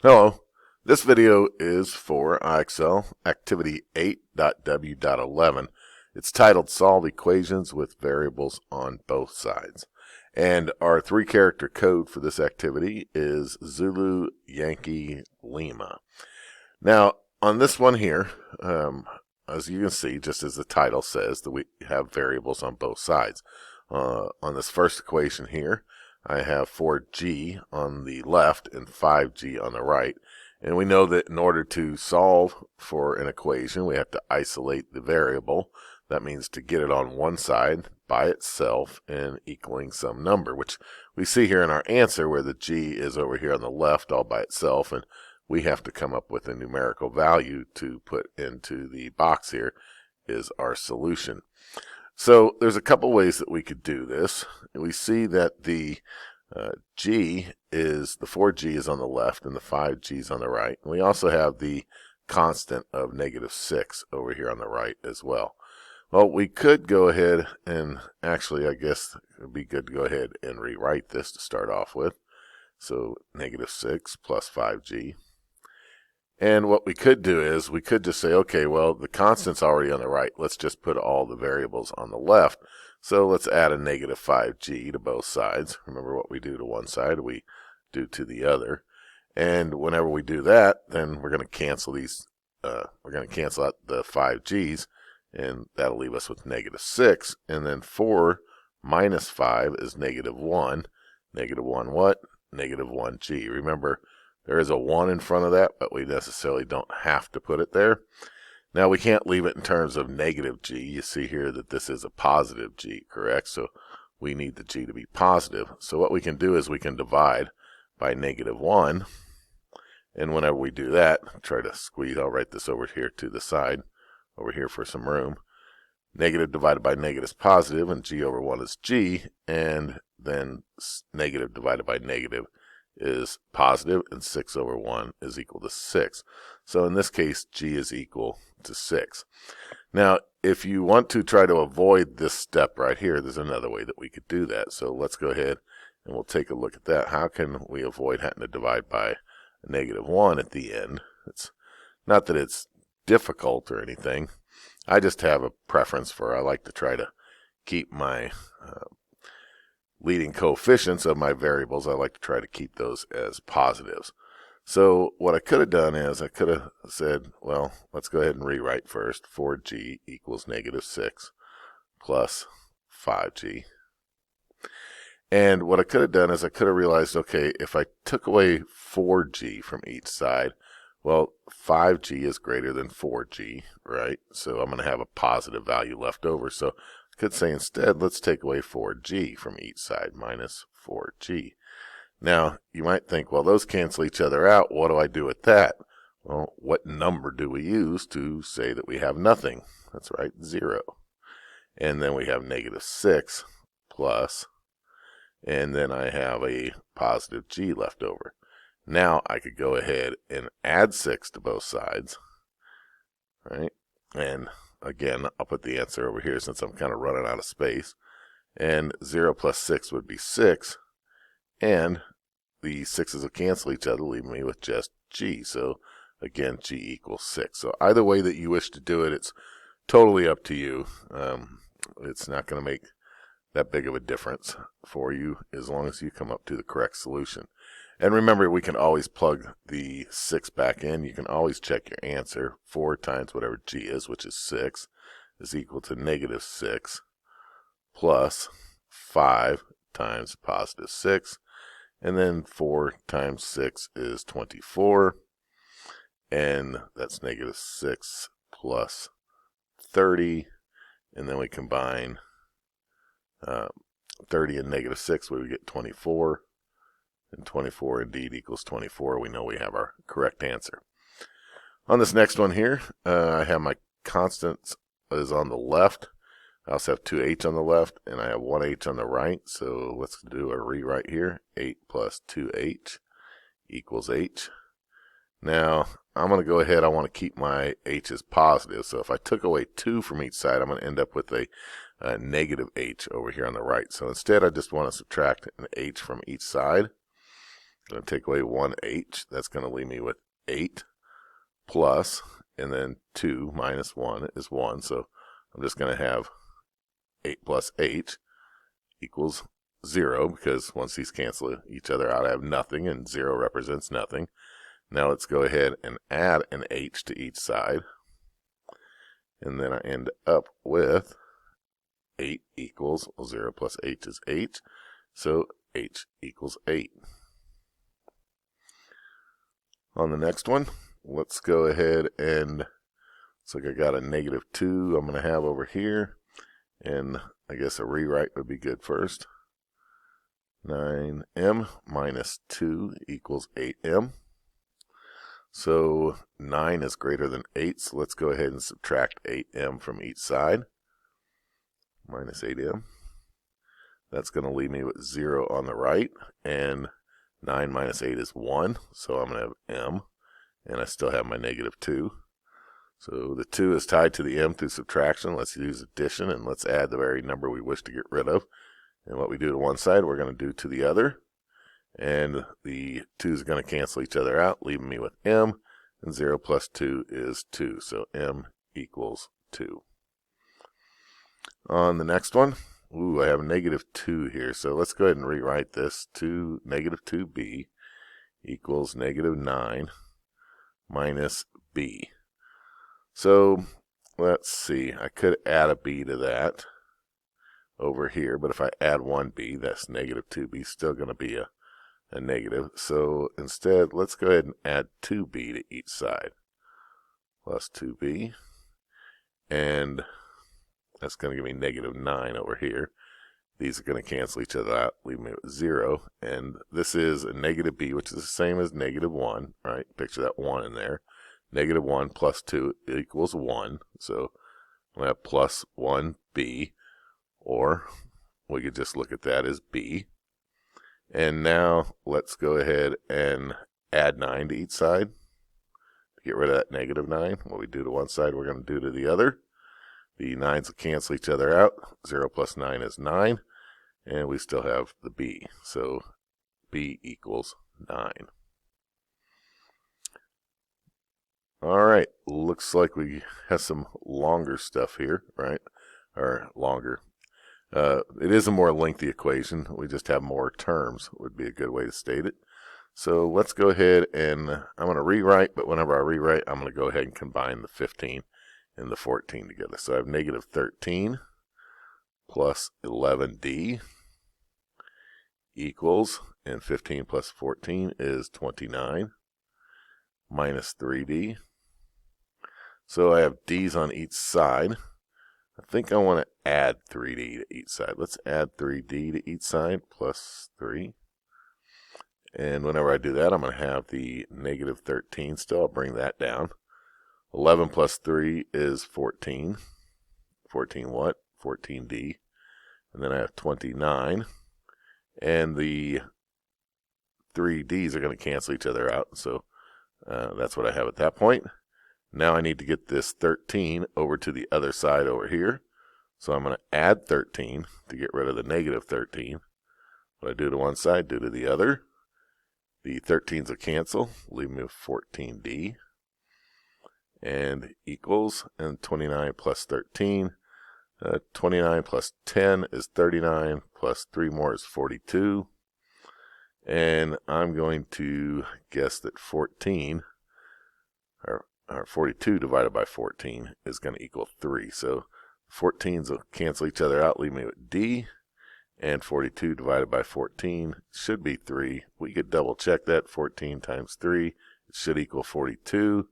Hello, this video is for IXL activity 8.W.11. It's titled Solve Equations with Variables on Both Sides. And our three-character code for this activity is Zulu, Yankee, Lima. Now, on this one here, as you can see, just as the title says, that we have variables on both sides. On this first equation here, I have 4g on the left and 5g on the right. And we know that in order to solve for an equation, we have to isolate the variable. That means to get it on one side by itself and equaling some number, which we see here in our answer where the g is over here on the left all by itself, and we have to come up with a numerical value to put into the box here is our solution. So there's a couple ways that we could do this. We see that the g is, the 4g is on the left and the 5g is on the right. And we also have the constant of -6 over here on the right as well. Well, we could go ahead and actually, I guess it would be good to go ahead and rewrite this to start off with. So -6 plus 5g. And what we could do is we could just say, okay, well, the constant's already on the right. Let's just put all the variables on the left. So let's add a -5g to both sides. Remember, what we do to one side, we do to the other. And whenever we do that, then we're going to cancel these. We're going to cancel out the 5g's, and that'll leave us with -6. And then 4 minus 5 is -1. -1 what? -1g. Remember, there is a 1 in front of that, but we necessarily don't have to put it there. Now, we can't leave it in terms of -g. You see here that this is a positive g, correct? So we need the g to be positive. So what we can do is we can divide by -1. And whenever we do that, try to squeeze, I'll write this over here to the side, over here for some room. Negative divided by negative is positive, and g over 1 is g. And then negative divided by negative is positive, and 6 over 1 is equal to 6. So in this case, g is equal to 6. Now, if you want to try to avoid this step right here, there's another way that we could do that. So let's go ahead and we'll take a look at that. How can we avoid having to divide by a -1 at the end? It's not that it's difficult or anything. I just have a preference for, I like to try to keep my leading coefficients of my variables, I like to try to keep those as positives. So what I could have done is I could have said, well, let's go ahead and rewrite first. 4g equals -6 plus 5g. And what I could have done is I could have realized, okay, if I took away 4g from each side, well, 5g is greater than 4g, right? So I'm going to have a positive value left over. So could say instead, let's take away 4g from each side, minus 4g. Now, you might think, well, those cancel each other out. What do I do with that? Well, what number do we use to say that we have nothing? That's right, 0. And then we have -6 plus, and then I have a positive g left over. Now I could go ahead and add 6 to both sides, right? And again, I'll put the answer over here since I'm kind of running out of space. And 0 plus 6 would be 6. And the 6's will cancel each other, leaving me with just g. So again, g equals 6. So either way that you wish to do it, it's totally up to you. It's not going to make that big of a difference for you as long as you come up to the correct solution. And remember, we can always plug the 6 back in. You can always check your answer. 4 times whatever g is, which is 6, is equal to -6 plus 5 times positive 6. And then 4 times 6 is 24. And that's -6 plus 30. And then we combine 30 and -6, we would get 24. And 24 indeed equals 24. We know we have our correct answer. On this next one here, I have my constants is on the left. I also have 2h on the left, and I have 1h on the right. So let's do a rewrite here. 8 plus 2h equals h. Now, I'm going to go ahead. I want to keep my h's positive. So if I took away 2 from each side, I'm going to end up with a -h over here on the right. So instead, I just want to subtract an h from each side. I'm going to take away 1h. That's going to leave me with 8 plus, and then 2 minus 1 is 1. So I'm just going to have 8 plus h equals 0, because once these cancel each other out, I have nothing, and 0 represents nothing. Now let's go ahead and add an h to each side. And then I end up with 8 equals, well, 0 plus h is h, so h equals 8. On the next one, let's go ahead and, looks like I got a -2 I'm going to have over here, and I guess a rewrite would be good first. 9m minus 2 equals 8m. So 9 is greater than 8, so let's go ahead and subtract 8m from each side. Minus 8m. That's going to leave me with 0 on the right, and 9 minus 8 is 1, so I'm going to have m, and I still have my -2. So the 2 is tied to the m through subtraction. Let's use addition, and let's add the very number we wish to get rid of. And what we do to one side, we're going to do to the other. And the 2's are going to cancel each other out, leaving me with m, and 0 plus 2 is 2, so m equals 2. On the next one, I have a -2 here, so let's go ahead and rewrite this to -2b equals -9 minus b. So let's see, I could add a b to that over here, but if I add 1b, that's -2b, still going to be a negative. So instead, let's go ahead and add 2b to each side, plus 2b, and that's going to give me -9 over here. These are going to cancel each other out, leave me with 0, and this is a -b, which is the same as -1, right? Picture that 1 in there. -1 plus 2 equals 1, so I'm going to have plus 1b, or we could just look at that as b. And now let's go ahead and add 9 to each side to get rid of that -9. What we do to one side, we're going to do to the other. The 9's will cancel each other out. 0 plus 9 is 9, and we still have the b. So b equals 9. All right, looks like we have some longer stuff here, right? Or longer. It is a more lengthy equation. We just have more terms, would be a good way to state it. So let's go ahead and I'm going to rewrite, but whenever I rewrite, I'm going to go ahead and combine the 15 and the 14 together. So I have -13 plus 11d equals, and 15 plus 14 is 29, minus 3d. So I have d's on each side. I think I want to add 3d to each side. Let's add 3d to each side, plus 3. And whenever I do that, I'm going to have the -13 still. I'll bring that down. 11 plus 3 is 14. 14 what? 14d. And then I have 29. And the 3d's are going to cancel each other out. So that's what I have at that point. Now I need to get this 13 over to the other side over here. So I'm going to add 13 to get rid of the -13. What I do to one side, do to the other. The 13's will cancel, leave me with 14d. And equals, and 29 plus 13. 29 plus 10 is 39, plus 3 more is 42. And I'm going to guess that 14, or 42 divided by 14 is going to equal 3. So 14's will cancel each other out, leave me with d. And 42 divided by 14 should be 3. We could double check that. 14 times 3, it should equal 42.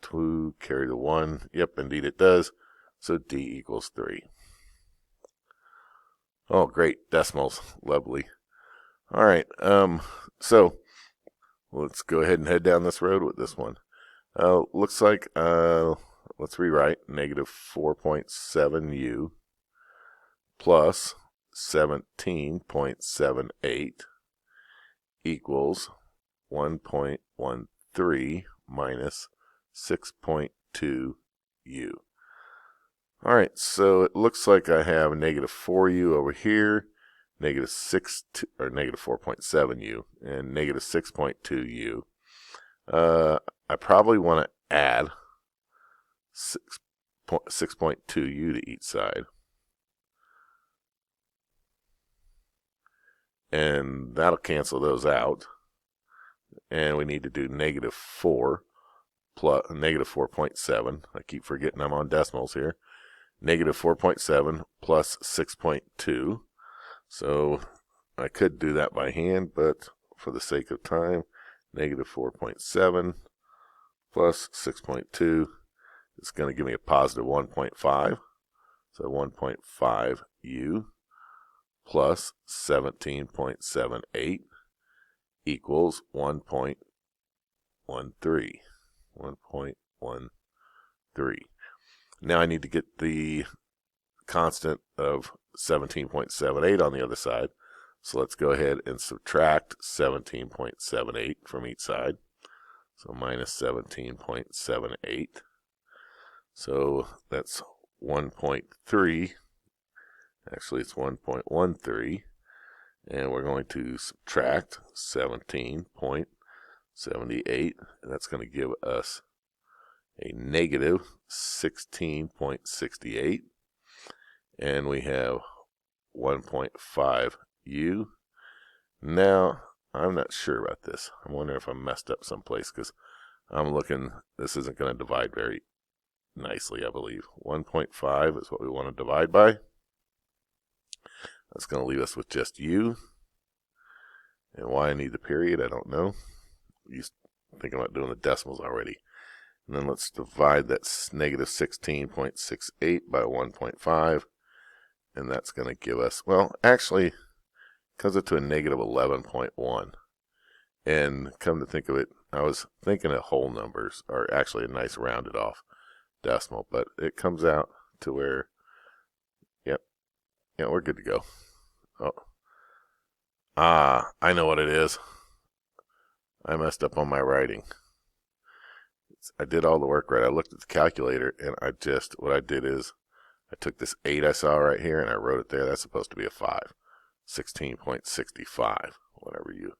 2 carry the 1. Yep, indeed it does. So d equals 3. Oh, great. Decimals. Lovely. All right. So let's go ahead and head down this road with this one. Looks like, let's rewrite, -4.7u plus 17.78 equals 1.13 minus 6.2u. All right, so it looks like I have -4u over here, negative 4.7u, and negative 6.2u. I probably want to add 6.2u to each side. And that'll cancel those out. And we need to do negative 4 plus negative 4.7. I keep forgetting I'm on decimals here. Negative 4.7 plus 6.2. So I could do that by hand, but for the sake of time, negative 4.7 plus 6.2 is going to give me a positive 1.5. So 1.5u plus 17.78 equals 1.13. 1.13. Now I need to get the constant of 17.78 on the other side. So let's go ahead and subtract 17.78 from each side. So minus 17.78. So that's 1.3. Actually, it's 1.13. And we're going to subtract 17.78. And that's going to give us a negative 16.68. And we have 1.5u. Now, I'm not sure about this. I'm wondering if I messed up someplace because I'm looking, this isn't going to divide very nicely, I believe. 1.5 is what we want to divide by. That's going to leave us with just u. And why I need the period, I don't know. I'm thinking about doing the decimals already. And then let's divide that negative 16.68 by 1.5. And that's going to give us, well, actually, comes up to a negative 11.1. And come to think of it, I was thinking of whole numbers are actually a nice rounded off decimal. But it comes out to where, yep, yeah, we're good to go. Oh. I know what it is. I messed up on my writing. I did all the work right. I looked at the calculator, and what I did is, I took this 8 I saw right here, and I wrote it there. That's supposed to be a 5. 16.65, whenever you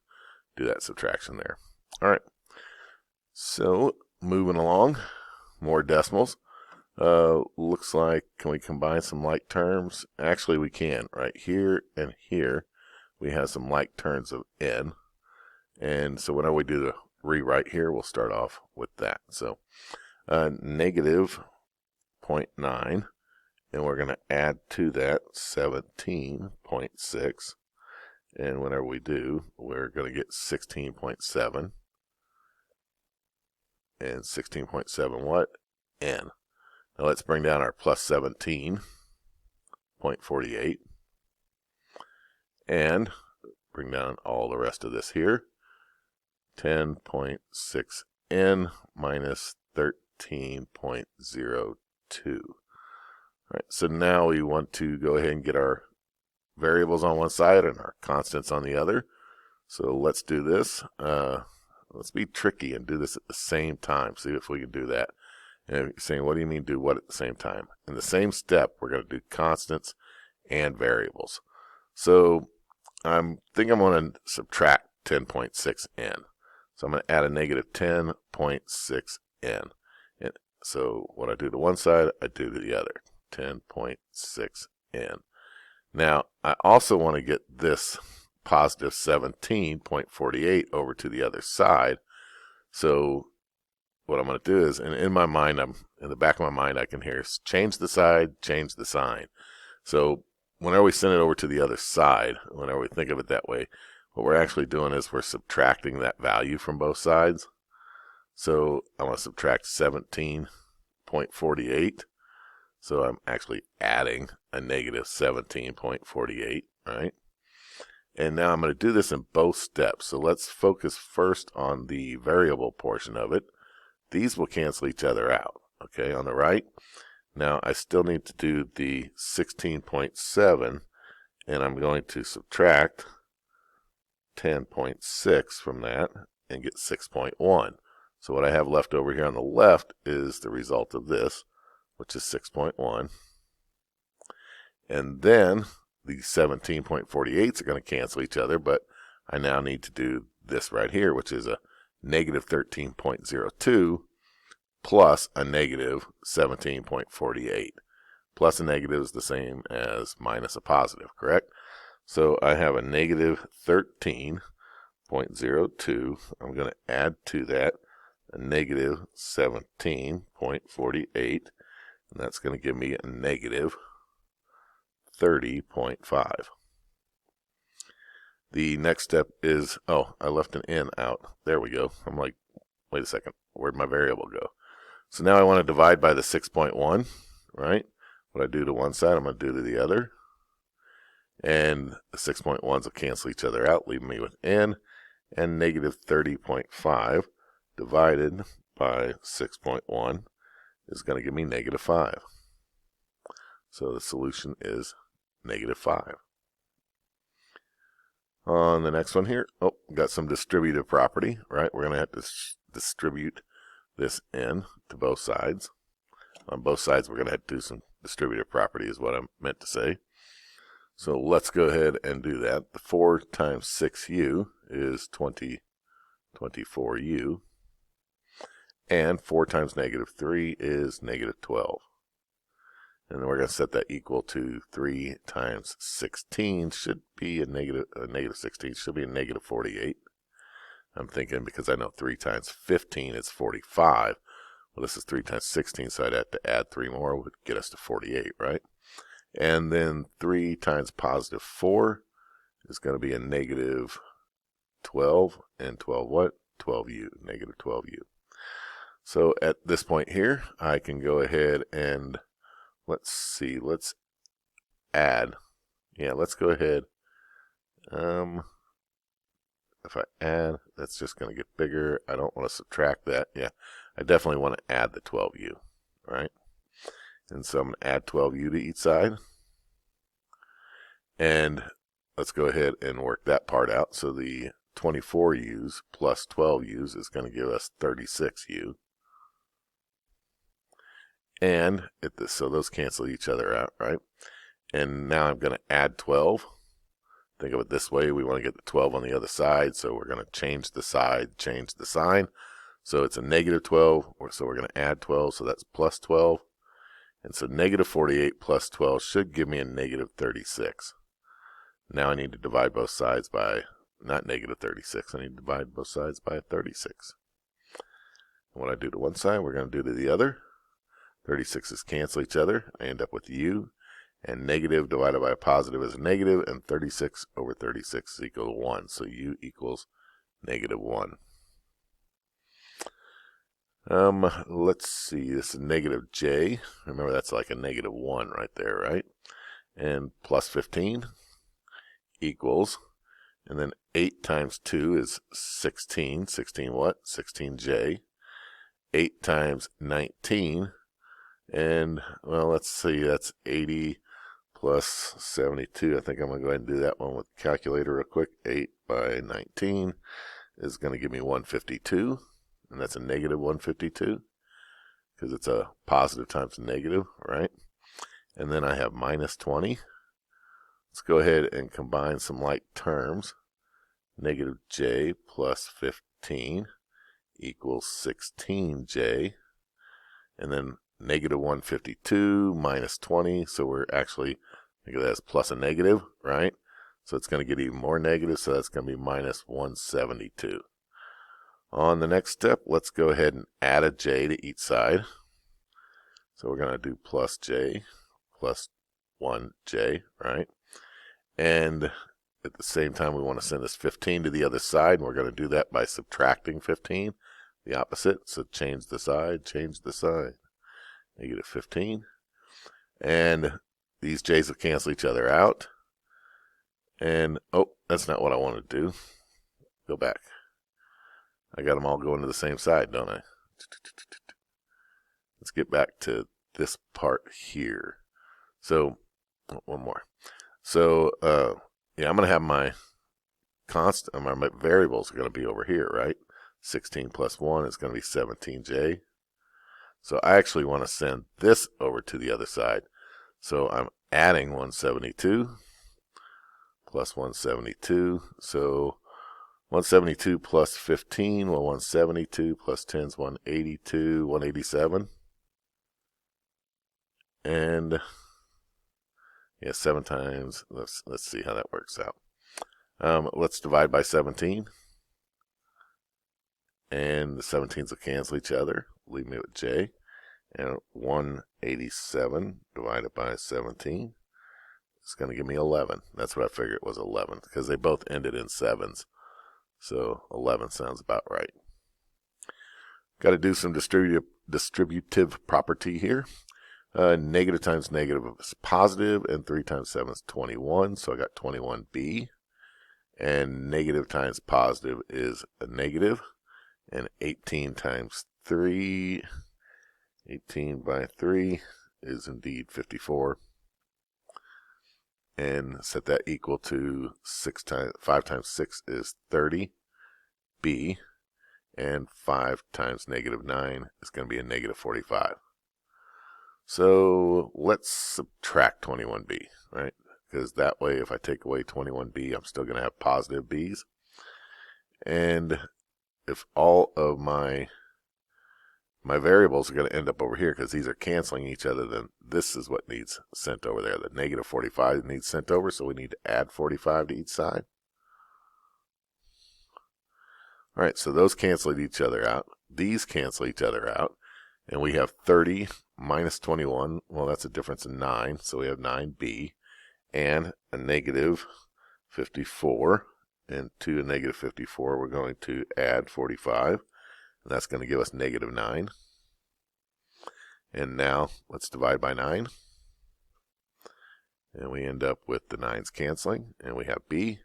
do that subtraction there. All right. So, moving along, more decimals. Looks like, can we combine some like terms? Actually, we can. Right here and here, we have some like terms of n. And so whenever we do the rewrite here, we'll start off with that. So, negative 0.9. And we're going to add to that 17.6. And whenever we do, we're going to get 16.7. And 16.7 what? N. Now let's bring down our plus 17.48. And bring down all the rest of this here. 10.6n minus 13.02. Right, so now we want to go ahead and get our variables on one side and our constants on the other. So let's do this. Let's be tricky and do this at the same time. See if we can do that. And if you're saying, what do you mean do what at the same time? In the same step, we're going to do constants and variables. So I think I'm going to subtract 10.6n. So I'm going to add a negative 10.6n. And so what I do to one side, I do to the other. 10.6n. Now, I also want to get this positive 17.48 over to the other side. So what I'm going to do is, and in my mind, in the back of my mind, I can hear change the side, change the sign. So whenever we send it over to the other side, whenever we think of it that way, what we're actually doing is we're subtracting that value from both sides. So I'm going to subtract 17.48. So I'm actually adding a negative 17.48, right? And now I'm going to do this in both steps. So let's focus first on the variable portion of it. These will cancel each other out, okay, on the right. Now I still need to do the 16.7, and I'm going to subtract 10.6 from that and get 6.1. So what I have left over here on the left is the result of this, which is 6.1. And then the 17.48s are going to cancel each other, but I now need to do this right here, which is a negative 13.02 plus a negative 17.48. Plus a negative is the same as minus a positive, correct? So I have a negative 13.02. I'm going to add to that a negative 17.48, and that's going to give me a negative 30.5. The next step is, oh, I left an n out. There we go. I'm like, wait a second, where'd my variable go? So now I want to divide by the 6.1, right? What I do to one side, I'm going to do to the other. And the 6.1s will cancel each other out, leaving me with n, and negative 30.5 divided by 6.1 is going to give me negative 5. So the solution is negative 5. On the next one here, oh, got some distributive property, right? We're going to have to distribute this n to both sides. On both sides, we're going to have to do some distributive property is what I meant to say. So let's go ahead and do that. The 4 times 6u is 24u. And 4 times negative 3 is negative 12. And then we're going to set that equal to 3 times 16 should be a negative 16 should be a negative 48. I'm thinking because I know 3 times 15 is 45. Well, this is 3 times 16, so I'd have to add 3 more, would get us to 48, right? And then 3 times positive 4 is going to be a negative 12, and 12 what? 12u, negative 12u. So at this point here, I can go ahead and let's see, let's add. Yeah, let's go ahead. If I add, that's just going to get bigger. I don't want to subtract that. Yeah, I definitely want to add the 12u, right? And so I'm going to add 12u to each side. And let's go ahead and work that part out. So the 24u's plus 12u's is going to give us 36u. And so those cancel each other out, right? And now I'm going to add 12. Think of it this way. We want to get the 12 on the other side, so we're going to change the side, change the sign. So it's a negative 12, so we're going to add 12, so that's plus 12. And so negative 48 plus 12 should give me a negative 36. Now I need to divide both sides by, not negative 36, I need to divide both sides by 36. And what I do to one side, we're going to do to the other. 36's cancel each other. I end up with u, and negative divided by a positive is a negative, and 36 over 36 is equal to 1. So u equals negative 1. Let's see, this is negative j. Remember, that's like a negative 1 right there, right? And plus 15 equals, and then 8 times 2 is 16. 16 what? 16j. 8 times 19, and, well, let's see, that's 80 plus 72. I think I'm going to go ahead and do that one with the calculator real quick. 8 by 19 is going to give me 152, and that's a negative 152 because it's a positive times a negative, right? And then I have minus 20. Let's go ahead and combine some like terms. Negative j plus 15 equals 16j, and then negative 152 minus 20, so we're actually, think of that as plus a negative, right? So it's going to get even more negative, so that's going to be minus 172. On the next step, let's go ahead and add a j to each side. So we're going to do plus j plus 1j, right? And at the same time, we want to send this 15 to the other side, and we're going to do that by subtracting 15, the opposite. So change the side, negative 15. And these j's will cancel each other out. And, oh, that's not what I want to do. Go back. I got them all going to the same side, don't I? Let's get back to this part here. So, one more. So, yeah, I'm going to have my constant, my variables are going to be over here, right? 16 plus 1 is going to be 17j. So I actually want to send this over to the other side. So I'm adding 172 plus 172. So 172 plus 15, well, 172 plus 10 is 182, 187. And yeah, 7 times. Let's see how that works out. Let's divide by 17. And the 17s will cancel each other. Leave me with J. And 187 divided by 17 is going to give me 11. That's what I figured it was, 11, because they both ended in 7s. So 11 sounds about right. Got to do some distributive property here. Negative times negative is positive, and 3 times 7 is 21, so I got 21b. And negative times positive is a negative, and 18 times 3, 18 by 3 is indeed 54. And set that equal to 5 times 6 is 30b, and 5 times negative 9 is going to be a negative 45. So let's subtract 21b, right? Because that way, if I take away 21b, I'm still going to have positive b's. And if all of my variables are going to end up over here, because these are canceling each other, then this is what needs sent over there. The negative 45 needs sent over, so we need to add 45 to each side. All right, so those cancel each other out. These cancel each other out. And we have 30 minus 21. Well, that's a difference in 9, so we have 9b. And a negative 54. And to a negative 54, we're going to add 45. And that's going to give us negative 9. And now, let's divide by 9. And we end up with the 9's canceling. And we have b.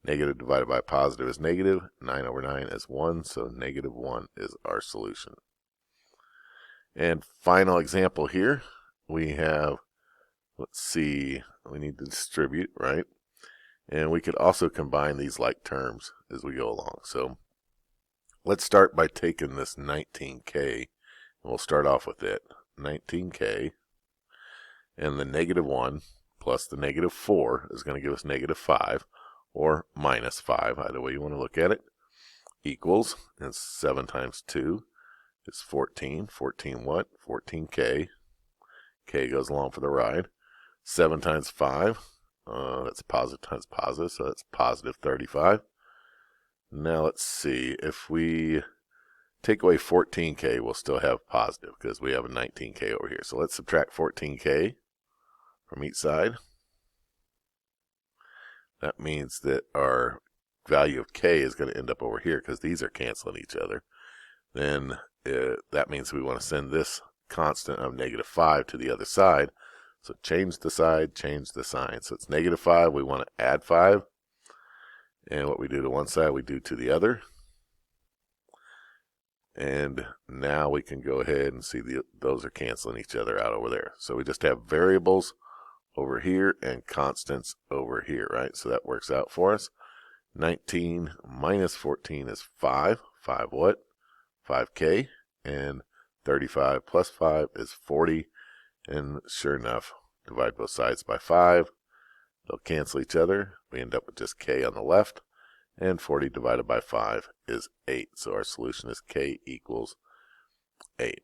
Negative divided by positive is negative. 9 over 9 is 1, so negative 1 is our solution. And final example here, we have, let's see, we need to distribute, right? And we could also combine these like terms as we go along. So let's start by taking this 19k, and we'll start off with it. 19k, and the negative 1 plus the negative 4 is going to give us negative 5, or minus 5, either way you want to look at it, equals, and 7 times 2 is 14. 14 what? 14k. K goes along for the ride. 7 times 5, that's positive times positive, so that's positive 35. Now let's see, if we take away 14k, we'll still have positive, because we have a 19k over here. So let's subtract 14k from each side. That means that our value of k is going to end up over here, because these are canceling each other. Then that means we want to send this constant of negative 5 to the other side. So change the side, change the sign. So it's negative 5, we want to add 5. And what we do to one side, we do to the other. And now we can go ahead and see those are canceling each other out over there. So we just have variables over here and constants over here, right? So that works out for us. 19 minus 14 is 5. 5 what? 5k. And 35 plus 5 is 40. And sure enough, divide both sides by 5. They'll cancel each other. We end up with just k on the left. And 40 divided by 5 is 8. So our solution is k equals 8.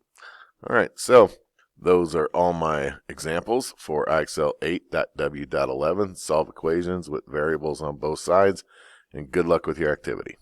All right, so those are all my examples for IXL 8.W.11. Solve equations with variables on both sides. And good luck with your activity.